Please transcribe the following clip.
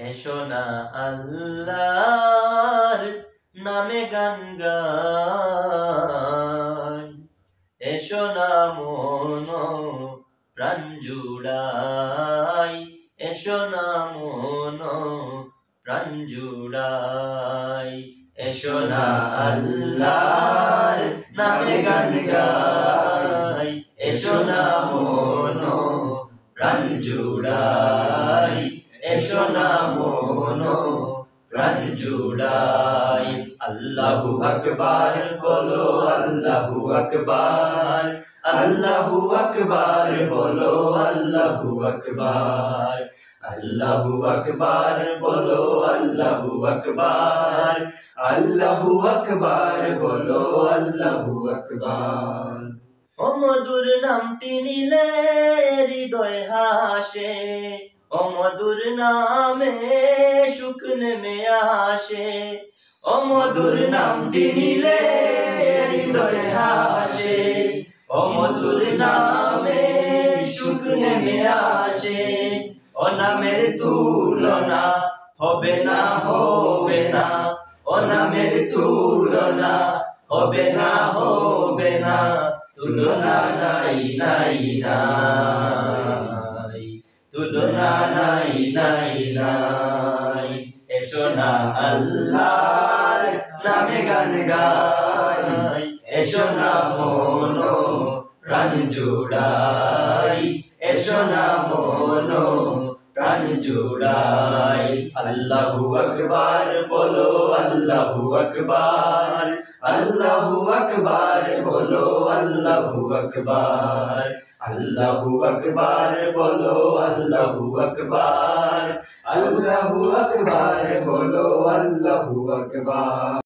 এসো না আল্লাহর নামে গান গাই, এসো না মন প্রাণ জুড়াই, এসো না মন প্রাণ জুড়াই, এসো না আল্লাহর নামে গান গাই, এসো না মন প্রাণ জুড়াই, এসো না মন প্রাণ জুড়াই। আল্লাহু আকবার বলো, আল্লাহু আকবার, আল্লাহু আকবার বলো, আল্লাহু আকবার, আল্লাহু আকবার বলো, আল্লাহু আকবার, আল্লাহু আকবার বলো, আল্লাহু আকবার। ও মধুর নামটি নিলে হৃদয় হাসে, ও মধুর নামে সুখ নেমে আসে, ও মধুর নামটি নিলে হৃদয় হাসে, ও মধুর নামে সুখ নেমে আসে। ও নামের তুলনা হবে না, হবে না, ও নামের তুলনা হবে না, হবে না, তুলনা নাই নাই নাই, তুলনা নাই নাই নাই। এসো না আল্লাহর নামে গান গাই, এসো না মন প্রাণ জুড়াই, এসো না মন প্রাণ জুড়াই। আল্লাহু আকবার বলো, আল্লাহু আকবার, আল্লাহু আকবার বলো, আল্লাহু আকবার, আল্লাহু আকবার বলো, আল্লাহু আকবার, আল্লাহু আকবার বলো, আল্লাহু আকবার।